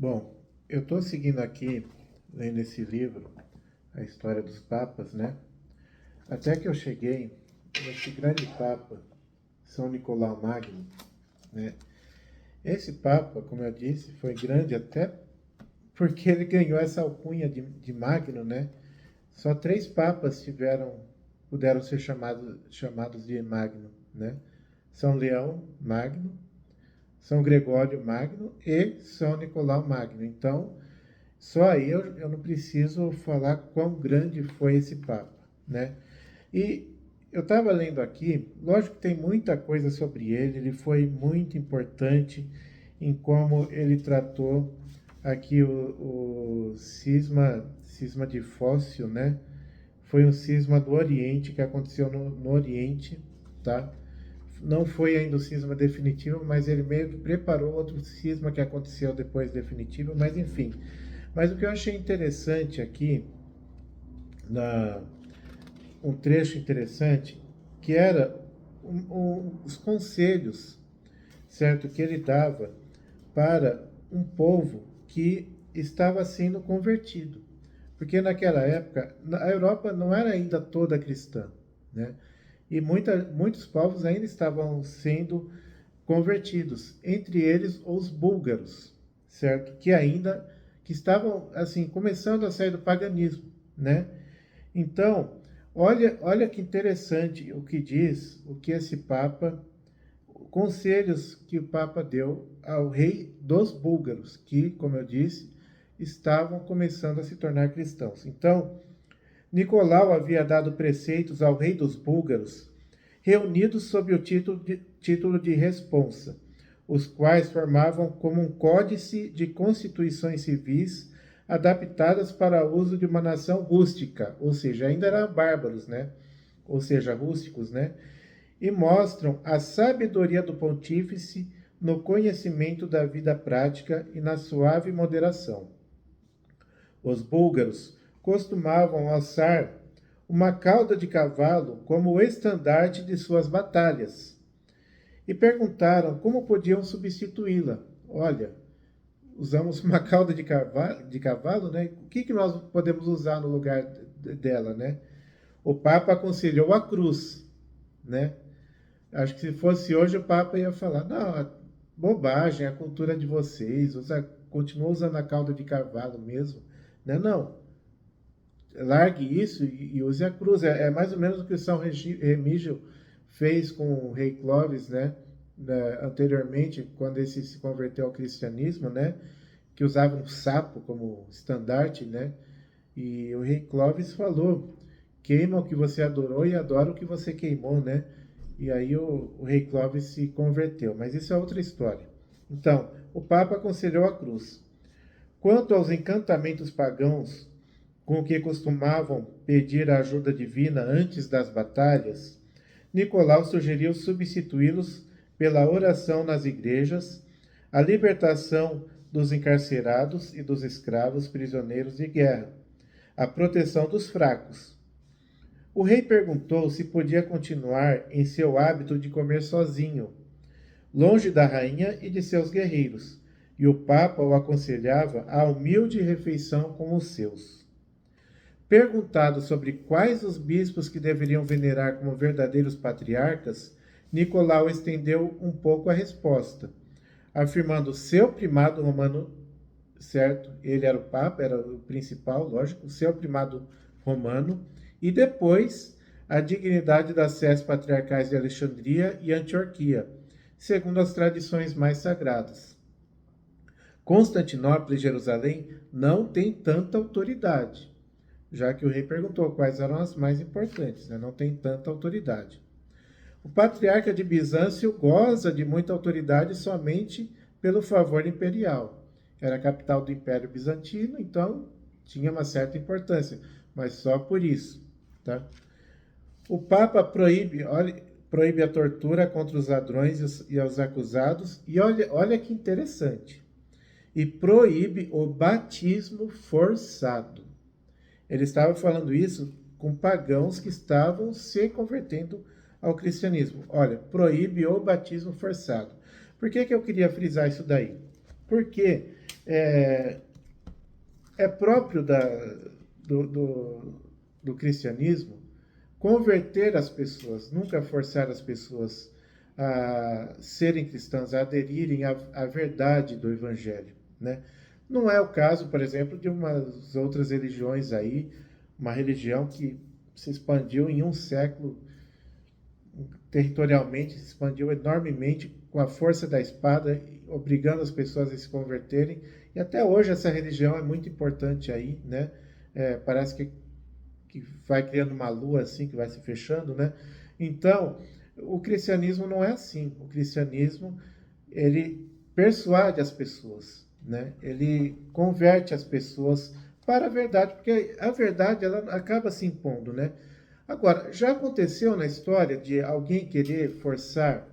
Bom, eu estou seguindo aqui, lendo esse livro, A História dos Papas, né? Até que eu cheguei nesse grande Papa, São Nicolau Magno, né? Esse Papa, como eu disse, foi grande até porque ele ganhou essa alcunha de Magno, né? Só 3 papas puderam ser chamados de Magno, né? São Leão Magno, São Gregório Magno e São Nicolau Magno. Então, só aí eu não preciso falar quão grande foi esse Papa, né? E eu estava lendo aqui, lógico que tem muita coisa sobre ele foi muito importante em como ele tratou aqui o cisma de Fócio, né? Foi um cisma do Oriente, que aconteceu no Oriente, tá? Não foi ainda o cisma definitivo, mas ele meio que preparou outro cisma que aconteceu depois definitivo, mas enfim. Mas o que eu achei interessante aqui, um trecho interessante, que era os conselhos, certo, que ele dava para um povo que estava sendo convertido. Porque naquela época, a Europa não era ainda toda cristã, né? E muitos povos ainda estavam sendo convertidos, entre eles os búlgaros, certo? Que estavam assim começando a sair do paganismo, né? Então, olha que interessante o que diz, o que esse Papa, conselhos que o Papa deu ao rei dos búlgaros, que, como eu disse, estavam começando a se tornar cristãos. Então, Nicolau havia dado preceitos ao rei dos búlgaros, reunidos sob o título de responsa, os quais formavam como um códice de constituições civis adaptadas para o uso de uma nação rústica, ou seja, ainda eram bárbaros, né? Ou seja, rústicos, né? E mostram a sabedoria do pontífice no conhecimento da vida prática e na suave moderação. Os búlgaros costumavam alçar uma cauda de cavalo como o estandarte de suas batalhas e perguntaram como podiam substituí-la. Olha, usamos uma cauda de cavalo, né? O que nós podemos usar no lugar dela, né? O Papa aconselhou a cruz, né? Acho que se fosse hoje o Papa ia falar, não, bobagem, a cultura de vocês, continua usando a cauda de cavalo mesmo, né? Não, largue isso e use a cruz. É mais ou menos o que São Remígio fez com o rei Clovis, né? Anteriormente, quando ele se converteu ao cristianismo, né? Que usava um sapo como estandarte, né? E o rei Clovis falou, queima o que você adorou e adora o que você queimou, né? E aí o rei Clovis se converteu. Mas isso é outra história. Então, o Papa aconselhou a cruz. Quanto aos encantamentos pagãos, com que costumavam pedir a ajuda divina antes das batalhas, Nicolau sugeriu substituí-los pela oração nas igrejas, a libertação dos encarcerados e dos escravos prisioneiros de guerra, a proteção dos fracos. O rei perguntou se podia continuar em seu hábito de comer sozinho, longe da rainha e de seus guerreiros, e o Papa o aconselhava a humilde refeição com os seus. Perguntado sobre quais os bispos que deveriam venerar como verdadeiros patriarcas, Nicolau estendeu um pouco a resposta, afirmando seu primado romano, certo? Ele era o Papa, era o principal, lógico, seu primado romano, e depois a dignidade das sés patriarcais de Alexandria e Antioquia, segundo as tradições mais sagradas. Constantinopla e Jerusalém não têm tanta autoridade, já que o rei perguntou quais eram as mais importantes, né? Não tem tanta autoridade. O patriarca de Bizâncio goza de muita autoridade somente pelo favor imperial. Era a capital do Império Bizantino, então tinha uma certa importância, mas só por isso. Tá? O Papa proíbe a tortura contra os ladrões e os acusados, e olha que interessante, e proíbe o batismo forçado. Ele estava falando isso com pagãos que estavam se convertendo ao cristianismo. Olha, proíbe o batismo forçado. Por que eu queria frisar isso daí? Porque é, é próprio do, do, do cristianismo converter as pessoas, nunca forçar as pessoas a serem cristãs, a aderirem à verdade do Evangelho, né? Não é o caso, por exemplo, de umas outras religiões aí, uma religião que se expandiu em um século territorialmente, se expandiu enormemente com a força da espada, obrigando as pessoas a se converterem. E até hoje essa religião é muito importante aí, né? Parece que vai criando uma lua assim, que vai se fechando, né? Então, o cristianismo não é assim. O cristianismo, ele persuade as pessoas, né? Ele converte as pessoas para a verdade, porque a verdade ela acaba se impondo, né? Agora, já aconteceu na história de alguém querer forçar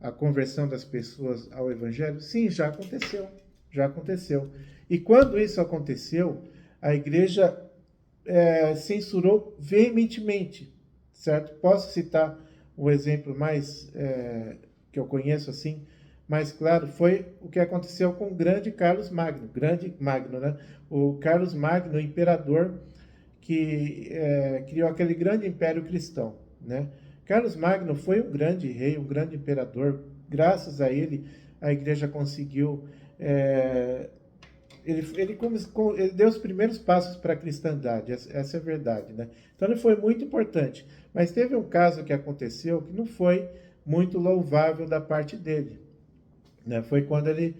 a conversão das pessoas ao evangelho? Sim, já aconteceu. Já aconteceu. E quando isso aconteceu, a igreja censurou veementemente, certo? Posso citar o exemplo mais que eu conheço assim, mais claro, foi o que aconteceu com o grande Magno, né? O Carlos Magno, o imperador que criou aquele grande império cristão, né? Carlos Magno foi um grande rei, um grande imperador. Graças a ele, a igreja conseguiu ele deu os primeiros passos para a cristandade, essa é a verdade, né? Então ele foi muito importante. Mas teve um caso que aconteceu que não foi muito louvável da parte dele, né? Foi quando ele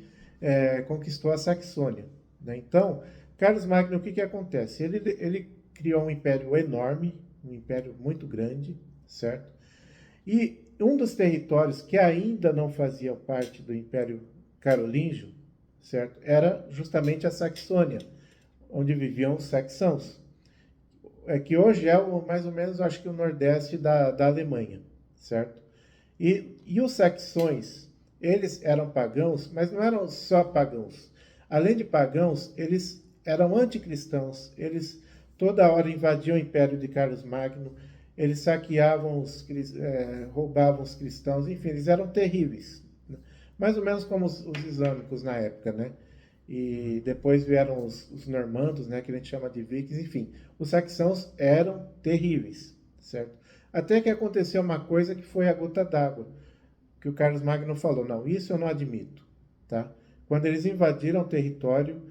conquistou a Saxônia, né? Então, Carlos Magno, o que acontece? Ele criou um império enorme, um império muito grande, certo? E um dos territórios que ainda não fazia parte do Império Carolíngio, certo? Era justamente a Saxônia, onde viviam os saxãos, que hoje é mais ou menos, acho que o nordeste da Alemanha, certo? E os saxões, eles eram pagãos, mas não eram só pagãos. Além de pagãos, eles eram anticristãos. Eles toda hora invadiam o império de Carlos Magno, eles saqueavam, roubavam os cristãos, enfim, eles eram terríveis. Mais ou menos como os islâmicos na época, né? E depois vieram os normandos, né, que a gente chama de vikings, enfim. Os saxãos eram terríveis, certo? Até que aconteceu uma coisa que foi a gota d'água, que o Carlos Magno falou, não, isso eu não admito, tá? Quando eles invadiram o território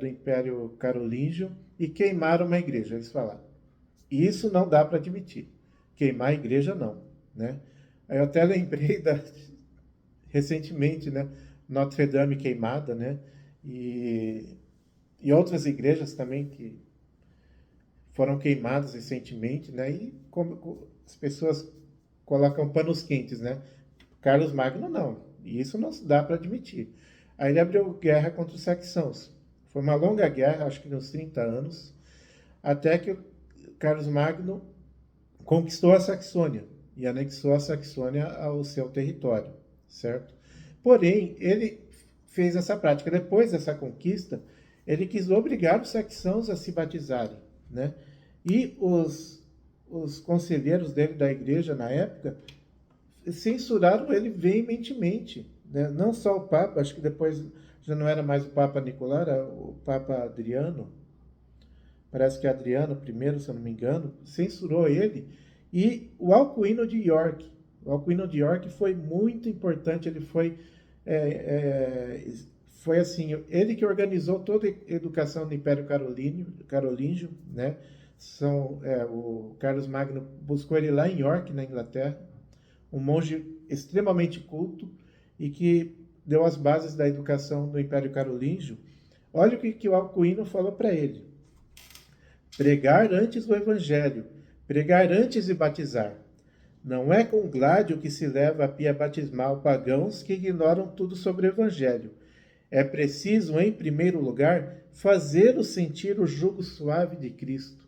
do Império Carolíngio e queimaram uma igreja, eles falaram, isso não dá para admitir, queimar a igreja não, né? Aí eu até lembrei recentemente, né, Notre Dame queimada, né? E, e outras igrejas também que foram queimadas recentemente, né? E como as pessoas colocam panos quentes, né? Carlos Magno não, e isso não se dá para admitir. Aí ele abriu guerra contra os saxãos. Foi uma longa guerra, acho que de uns 30 anos, até que o Carlos Magno conquistou a Saxônia e anexou a Saxônia ao seu território, certo? Porém, ele fez essa prática. Depois dessa conquista, ele quis obrigar os saxãos a se batizarem, né? E os conselheiros dele da igreja na época censuraram ele veementemente, né? Não só o Papa, acho que depois já não era mais o Papa Nicolau, era o Papa Adriano, parece que Adriano I, se eu não me engano, censurou ele, e o Alcuino de York. O Alcuino de York foi muito importante, ele foi assim, ele que organizou toda a educação do Império Carolíngio, né? O Carlos Magno buscou ele lá em York, na Inglaterra, um monge extremamente culto e que deu as bases da educação do Império Carolíngio. Olha o que o Alcuino falou para ele. Pregar antes o evangelho, pregar antes de batizar. Não é com gládio que se leva a pia batismal pagãos que ignoram tudo sobre o evangelho. É preciso, em primeiro lugar, fazê-los sentir o jugo suave de Cristo.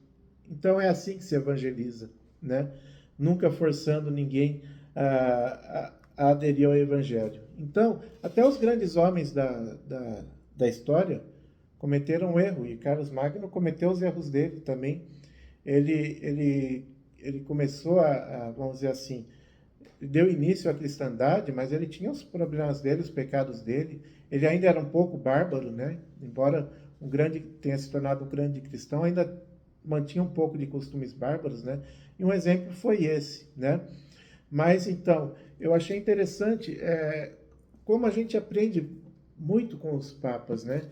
Então é assim que se evangeliza, né? Nunca forçando ninguém a aderir ao evangelho. Então, até os grandes homens da história cometeram um erro, e Carlos Magno cometeu os erros dele também. Ele começou vamos dizer assim, deu início à cristandade, mas ele tinha os problemas dele, os pecados dele. Ele ainda era um pouco bárbaro, né? Embora tenha se tornado um grande cristão, ainda mantinha um pouco de costumes bárbaros, né? E um exemplo foi esse, né? Mas então, eu achei interessante como a gente aprende muito com os papas, né?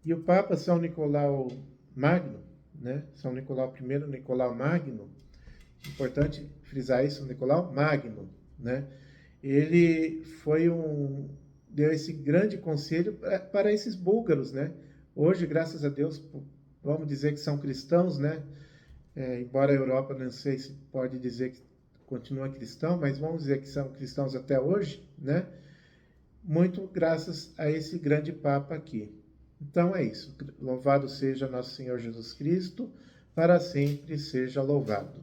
E o Papa São Nicolau Magno, né? São Nicolau I, Nicolau Magno, importante frisar isso, Nicolau Magno, né? Ele deu esse grande conselho para esses búlgaros, né? Hoje, graças a Deus, vamos dizer que são cristãos, né? Embora a Europa não sei se pode dizer que continua cristão, mas vamos dizer que são cristãos até hoje, né? Muito graças a esse grande Papa aqui. Então é isso. Louvado seja nosso Senhor Jesus Cristo, para sempre seja louvado.